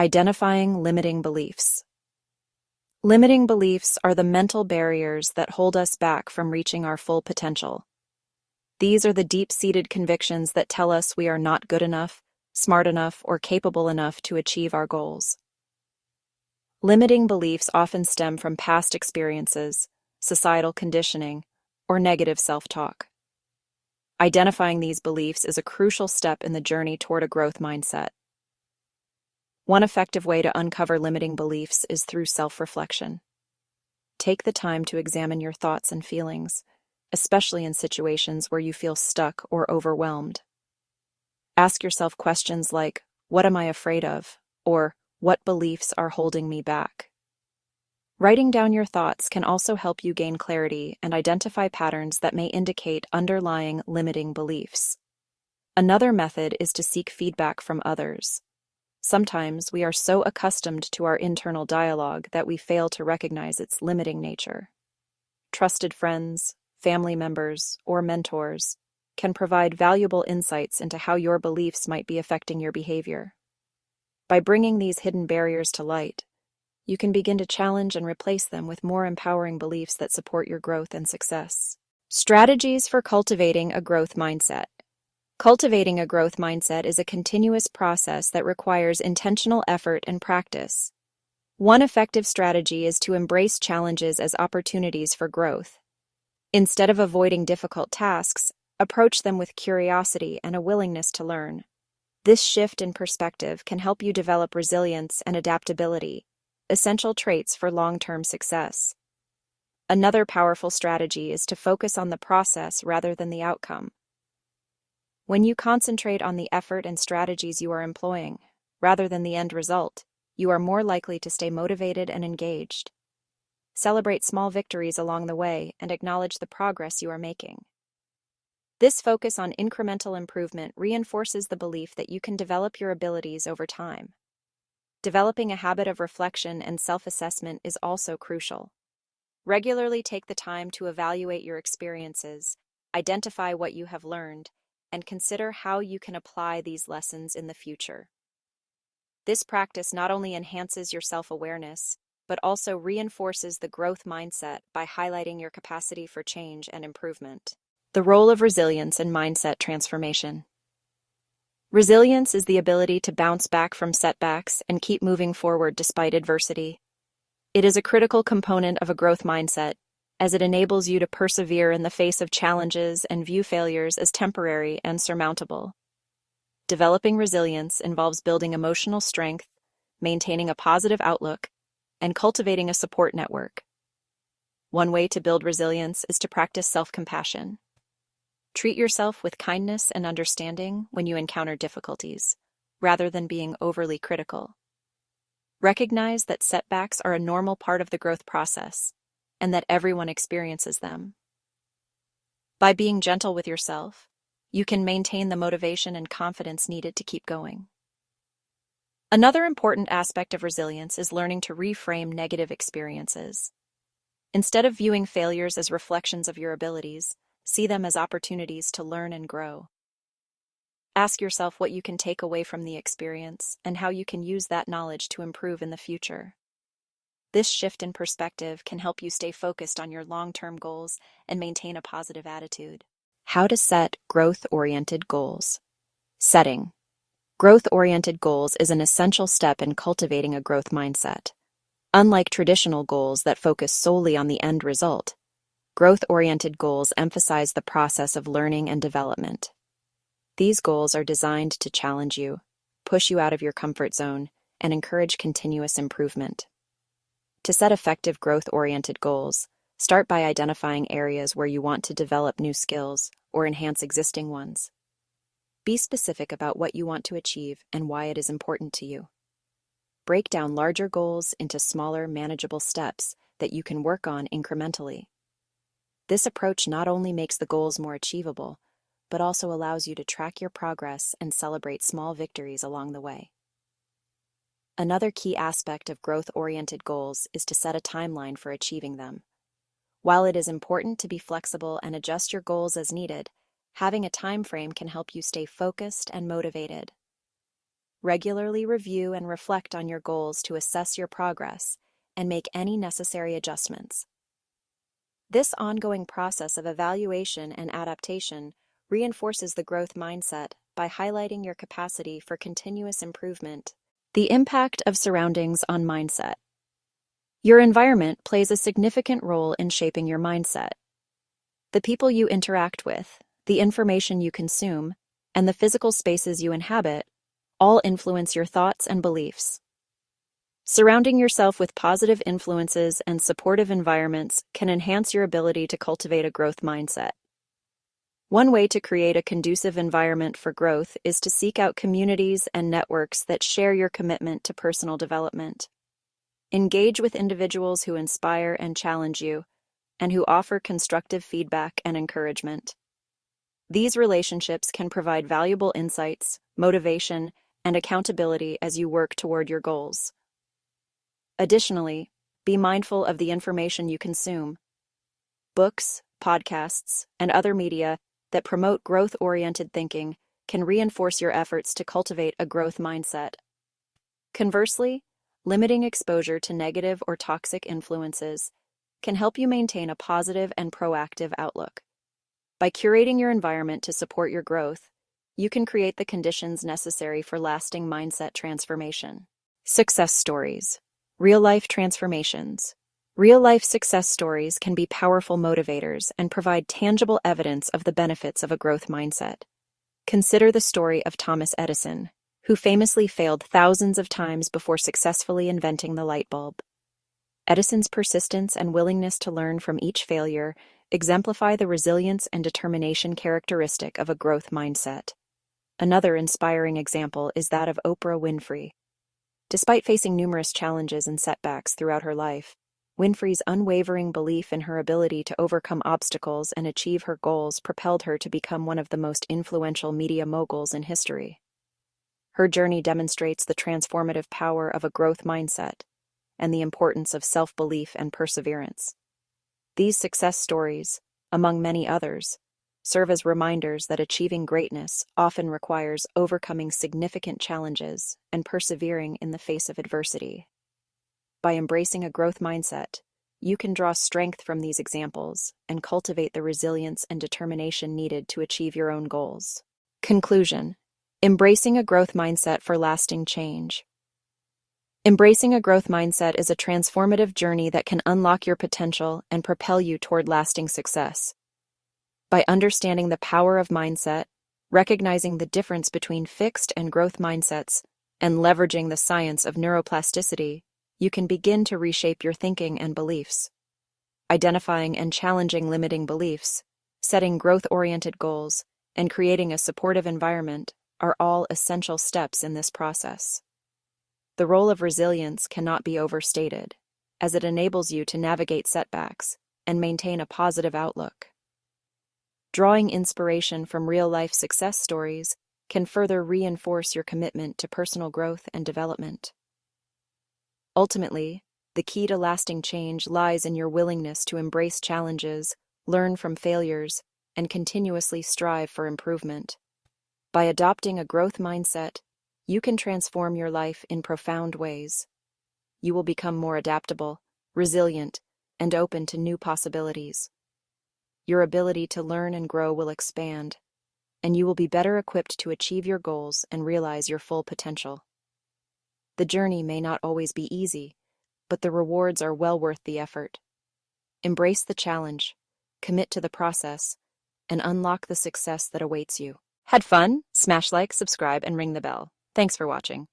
Identifying limiting beliefs. Limiting beliefs are the mental barriers that hold us back from reaching our full potential. These are the deep-seated convictions that tell us we are not good enough, smart enough, or capable enough to achieve our goals. Limiting beliefs often stem from past experiences, societal conditioning, or negative self-talk. Identifying these beliefs is a crucial step in the journey toward a growth mindset. One effective way to uncover limiting beliefs is through self-reflection. Take the time to examine your thoughts and feelings, especially in situations where you feel stuck or overwhelmed. Ask yourself questions like, "What am I afraid of?" or "What beliefs are holding me back?" Writing down your thoughts can also help you gain clarity and identify patterns that may indicate underlying limiting beliefs. Another method is to seek feedback from others. Sometimes we are so accustomed to our internal dialogue that we fail to recognize its limiting nature. Trusted friends, family members, or mentors can provide valuable insights into how your beliefs might be affecting your behavior. By bringing these hidden barriers to light, you can begin to challenge and replace them with more empowering beliefs that support your growth and success. Strategies for cultivating a growth mindset. Cultivating a growth mindset is a continuous process that requires intentional effort and practice. One effective strategy is to embrace challenges as opportunities for growth. Instead of avoiding difficult tasks, approach them with curiosity and a willingness to learn. This shift in perspective can help you develop resilience and adaptability, essential traits for long-term success. Another powerful strategy is to focus on the process rather than the outcome. When you concentrate on the effort and strategies you are employing, rather than the end result, you are more likely to stay motivated and engaged. Celebrate small victories along the way and acknowledge the progress you are making. This focus on incremental improvement reinforces the belief that you can develop your abilities over time. Developing a habit of reflection and self-assessment is also crucial. Regularly take the time to evaluate your experiences, identify what you have learned, and consider how you can apply these lessons in the future. This practice not only enhances your self-awareness, but also reinforces the growth mindset by highlighting your capacity for change and improvement. The role of resilience in mindset transformation. Resilience is the ability to bounce back from setbacks and keep moving forward despite adversity. It is a critical component of a growth mindset, as it enables you to persevere in the face of challenges and view failures as temporary and surmountable. Developing resilience involves building emotional strength, maintaining a positive outlook, and cultivating a support network. One way to build resilience is to practice self-compassion. Treat yourself with kindness and understanding when you encounter difficulties, rather than being overly critical. Recognize that setbacks are a normal part of the growth process, and that everyone experiences them. By being gentle with yourself, you can maintain the motivation and confidence needed to keep going. Another important aspect of resilience is learning to reframe negative experiences. Instead of viewing failures as reflections of your abilities, see them as opportunities to learn and grow. Ask yourself what you can take away from the experience and how you can use that knowledge to improve in the future. This shift in perspective can help you stay focused on your long-term goals and maintain a positive attitude. How to set growth-oriented goals. Setting. Growth-oriented goals is an essential step in cultivating a growth mindset. Unlike traditional goals that focus solely on the end result, growth-oriented goals emphasize the process of learning and development. These goals are designed to challenge you, push you out of your comfort zone, and encourage continuous improvement. To set effective growth-oriented goals, start by identifying areas where you want to develop new skills or enhance existing ones. Be specific about what you want to achieve and why it is important to you. Break down larger goals into smaller, manageable steps that you can work on incrementally. This approach not only makes the goals more achievable, but also allows you to track your progress and celebrate small victories along the way. Another key aspect of growth-oriented goals is to set a timeline for achieving them. While it is important to be flexible and adjust your goals as needed, having a time frame can help you stay focused and motivated. Regularly review and reflect on your goals to assess your progress and make any necessary adjustments. This ongoing process of evaluation and adaptation reinforces the growth mindset by highlighting your capacity for continuous improvement. The impact of surroundings on mindset. Your environment plays a significant role in shaping your mindset. The people you interact with, the information you consume, and the physical spaces you inhabit all influence your thoughts and beliefs. Surrounding yourself with positive influences and supportive environments can enhance your ability to cultivate a growth mindset. One way to create a conducive environment for growth is to seek out communities and networks that share your commitment to personal development. Engage with individuals who inspire and challenge you, and who offer constructive feedback and encouragement. These relationships can provide valuable insights, motivation, and accountability as you work toward your goals. Additionally, be mindful of the information you consume. Books, podcasts, and other media that promote growth-oriented thinking can reinforce your efforts to cultivate a growth mindset. Conversely, limiting exposure to negative or toxic influences can help you maintain a positive and proactive outlook. By curating your environment to support your growth, you can create the conditions necessary for lasting mindset transformation. Success stories. Real-life transformations. Real-life success stories can be powerful motivators and provide tangible evidence of the benefits of a growth mindset. Consider the story of Thomas Edison, who famously failed thousands of times before successfully inventing the light bulb. Edison's persistence and willingness to learn from each failure exemplify the resilience and determination characteristic of a growth mindset. Another inspiring example is that of Oprah Winfrey. Despite facing numerous challenges and setbacks throughout her life, Winfrey's unwavering belief in her ability to overcome obstacles and achieve her goals propelled her to become one of the most influential media moguls in history. Her journey demonstrates the transformative power of a growth mindset and the importance of self-belief and perseverance. These success stories, among many others, serve as reminders that achieving greatness often requires overcoming significant challenges and persevering in the face of adversity. By embracing a growth mindset, you can draw strength from these examples and cultivate the resilience and determination needed to achieve your own goals. Conclusion: embracing a growth mindset for lasting change. Embracing a growth mindset is a transformative journey that can unlock your potential and propel you toward lasting success. By understanding the power of mindset, recognizing the difference between fixed and growth mindsets, and leveraging the science of neuroplasticity, you can begin to reshape your thinking and beliefs. Identifying and challenging limiting beliefs, setting growth-oriented goals, and creating a supportive environment are all essential steps in this process. The role of resilience cannot be overstated, as it enables you to navigate setbacks and maintain a positive outlook. Drawing inspiration from real-life success stories can further reinforce your commitment to personal growth and development. Ultimately, the key to lasting change lies in your willingness to embrace challenges, learn from failures, and continuously strive for improvement. By adopting a growth mindset, you can transform your life in profound ways. You will become more adaptable, resilient, and open to new possibilities. Your ability to learn and grow will expand, and you will be better equipped to achieve your goals and realize your full potential. The journey may not always be easy, but the rewards are well worth the effort. Embrace the challenge, commit to the process, and unlock the success that awaits you. Had fun? Smash like, subscribe, and ring the bell. Thanks for watching.